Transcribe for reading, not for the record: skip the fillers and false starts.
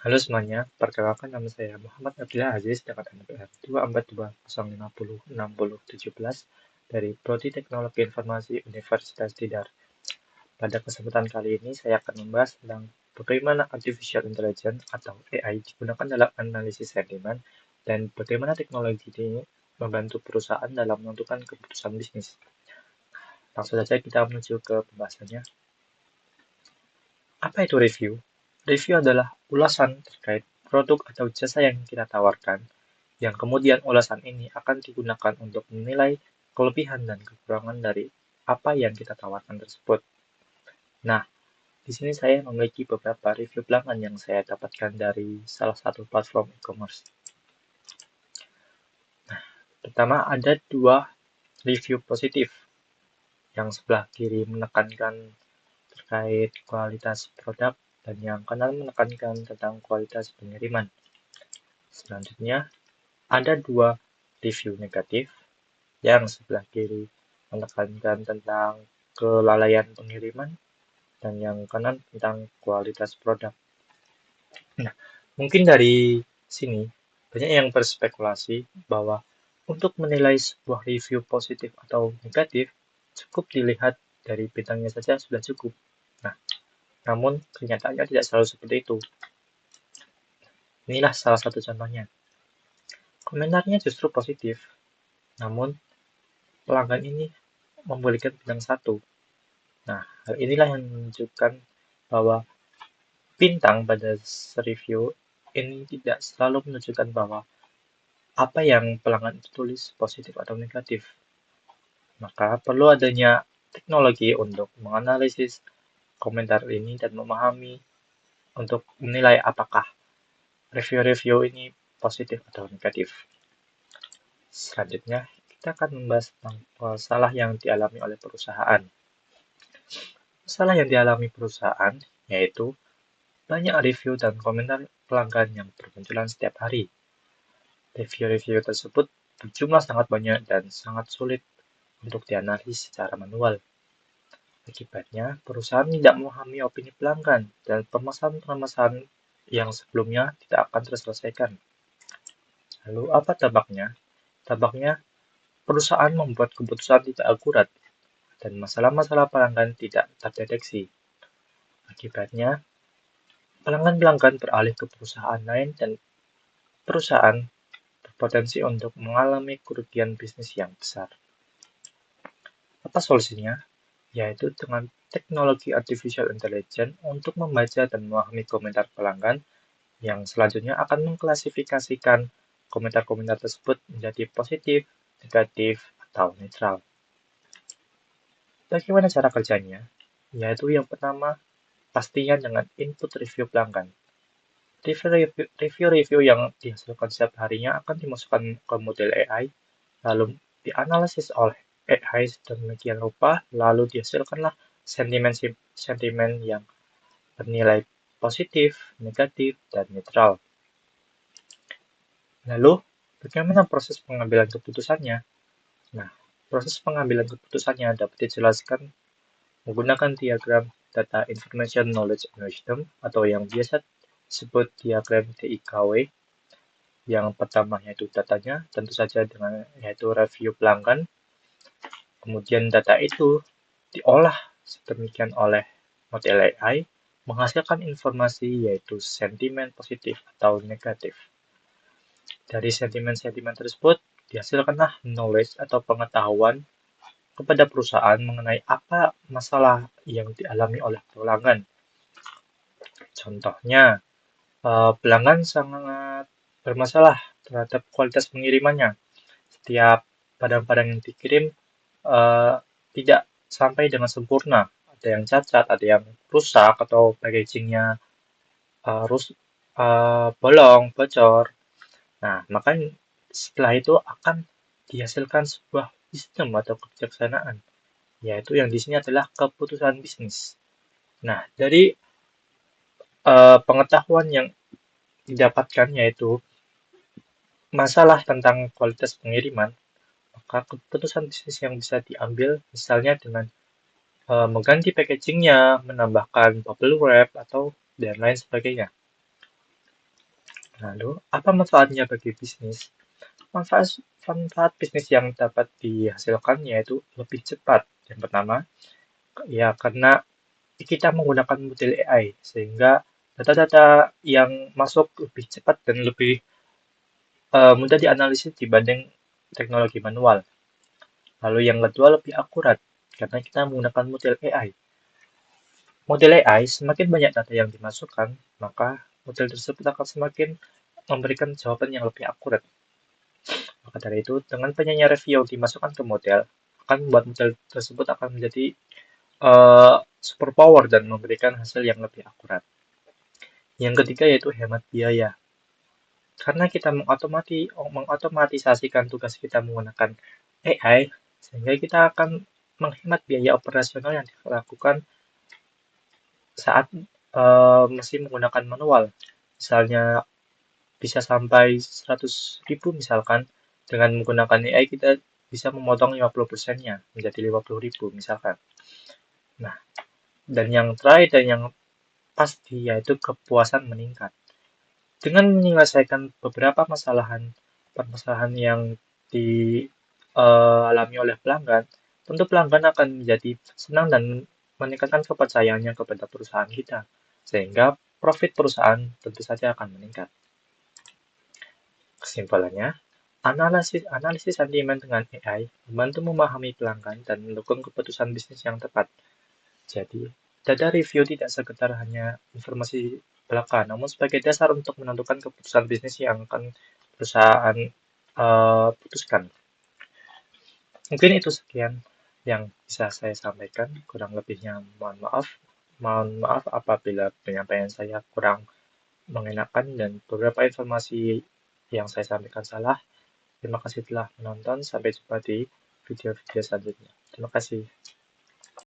Halo semuanya, perkenalkan nama saya Muhammad Abdillah Aziz dengan NPM 24205060017 dari Prodi Teknologi Informasi Universitas Tidar. Pada kesempatan kali ini saya akan membahas tentang bagaimana Artificial Intelligence atau AI digunakan dalam analisis sentimen dan bagaimana teknologi ini membantu perusahaan dalam menentukan keputusan bisnis. Langsung saja kita menuju ke pembahasannya. Apa itu review? Review adalah ulasan terkait produk atau jasa yang kita tawarkan, yang kemudian ulasan ini akan digunakan untuk menilai kelebihan dan kekurangan dari apa yang kita tawarkan tersebut. Nah, di sini saya memiliki beberapa review pelanggan yang saya dapatkan dari salah satu platform e-commerce. Pertama, ada dua review positif. Yang sebelah kiri menekankan terkait kualitas produk dan yang kanan menekankan tentang kualitas pengiriman. Selanjutnya, ada dua review negatif. Yang sebelah kiri menekankan tentang kelalaian pengiriman dan yang kanan tentang kualitas produk. Nah, mungkin dari sini banyak yang berspekulasi bahwa untuk menilai sebuah review positif atau negatif cukup dilihat dari bintangnya saja sudah cukup. Nah, namun kenyataannya tidak selalu seperti itu. Inilah salah satu contohnya. Komentarnya justru positif, namun pelanggan ini memberikan bintang 1. Nah, hal inilah yang menunjukkan bahwa bintang pada review ini tidak selalu menunjukkan bahwa apa yang pelanggan itu tulis positif atau negatif. Maka perlu adanya teknologi untuk menganalisis komentar ini dan memahami untuk menilai apakah review-review ini positif atau negatif. Selanjutnya, kita akan membahas tentang masalah yang dialami oleh perusahaan. Masalah yang dialami perusahaan yaitu banyak review dan komentar pelanggan yang bermunculan setiap hari. Review-review tersebut berjumlah sangat banyak dan sangat sulit untuk dianalisis secara manual. Akibatnya, perusahaan tidak memahami opini pelanggan dan permasalahan-permasalahan yang sebelumnya tidak akan terselesaikan. Lalu apa dampaknya? Dampaknya, perusahaan membuat keputusan tidak akurat dan masalah-masalah pelanggan tidak terdeteksi. Akibatnya, pelanggan-pelanggan beralih ke perusahaan lain dan perusahaan berpotensi untuk mengalami kerugian bisnis yang besar. Apa solusinya? Yaitu dengan teknologi artificial intelligence untuk membaca dan memahami komentar pelanggan yang selanjutnya akan mengklasifikasikan komentar-komentar tersebut menjadi positif, negatif, atau netral. Bagaimana cara kerjanya? Yaitu yang pertama, pastinya dengan input review pelanggan. Review-review yang dihasilkan setiap harinya akan dimasukkan ke model AI, lalu dianalisis oleh AI sedemikian rupa, lalu dihasilkanlah sentimen yang bernilai positif, negatif, dan netral. Lalu, bagaimana proses pengambilan keputusannya? Nah, proses pengambilan keputusannya dapat dijelaskan menggunakan diagram Data Information Knowledge and Wisdom atau yang biasa disebut diagram DIKW. Yang pertama yaitu datanya, tentu saja dengan yaitu review pelanggan. Kemudian data itu diolah sedemikian oleh model AI, menghasilkan informasi yaitu sentimen positif atau negatif. Dari sentimen-sentimen tersebut, dihasilkanlah knowledge atau pengetahuan kepada perusahaan mengenai apa masalah yang dialami oleh pelanggan. Contohnya, pelanggan sangat bermasalah terhadap kualitas pengirimannya. Setiap barang-barang yang dikirim tidak sampai dengan sempurna. Ada yang cacat, ada yang rusak, atau packagingnya bolong, bocor. Nah, maka setelah itu akan dihasilkan sebuah wisdom atau kebijaksanaan, yaitu yang di sini adalah keputusan bisnis. Nah, dari pengetahuan yang didapatkan yaitu masalah tentang kualitas pengiriman, maka keputusan bisnis yang bisa diambil misalnya dengan mengganti packagingnya, menambahkan bubble wrap, atau dan lain sebagainya. Lalu, apa manfaatnya bagi bisnis? Manfaat, manfaat bisnis yang dapat dihasilkan yaitu lebih cepat. Yang pertama, ya karena kita menggunakan model AI, sehingga data-data yang masuk lebih cepat dan lebih mudah dianalisis dibanding teknologi manual. Lalu yang kedua lebih akurat, karena kita menggunakan model AI. Model AI semakin banyak data yang dimasukkan, maka model tersebut akan semakin memberikan jawaban yang lebih akurat. Maka dari itu, dengan banyaknya review yang dimasukkan ke model, akan membuat model tersebut akan menjadi superpower dan memberikan hasil yang lebih akurat. Yang ketiga yaitu hemat biaya. Karena kita mengotomatisasikan tugas kita menggunakan AI, sehingga kita akan menghemat biaya operasional yang dilakukan saat masih menggunakan manual. Misalnya bisa sampai 100.000 misalkan, dengan menggunakan AI kita bisa memotong 50%-nya menjadi 50.000 misalkan. Nah, dan yang terakhir dan yang pasti yaitu kepuasan meningkat. Dengan menyelesaikan beberapa permasalahan yang dialami oleh pelanggan, tentu pelanggan akan menjadi senang dan meningkatkan kepercayaannya kepada perusahaan kita, sehingga profit perusahaan tentu saja akan meningkat. Kesimpulannya, analisis sentimen dengan AI membantu memahami pelanggan dan mendukung keputusan bisnis yang tepat. Jadi, data review tidak sekedar hanya informasi belaka, namun sebagai dasar untuk menentukan keputusan bisnis yang akan perusahaan putuskan. Mungkin itu sekian yang bisa saya sampaikan. Kurang lebihnya mohon maaf. Mohon maaf apabila penyampaian saya kurang mengenakan dan beberapa informasi yang saya sampaikan salah. Terima kasih telah menonton. Sampai jumpa di video-video selanjutnya. Terima kasih.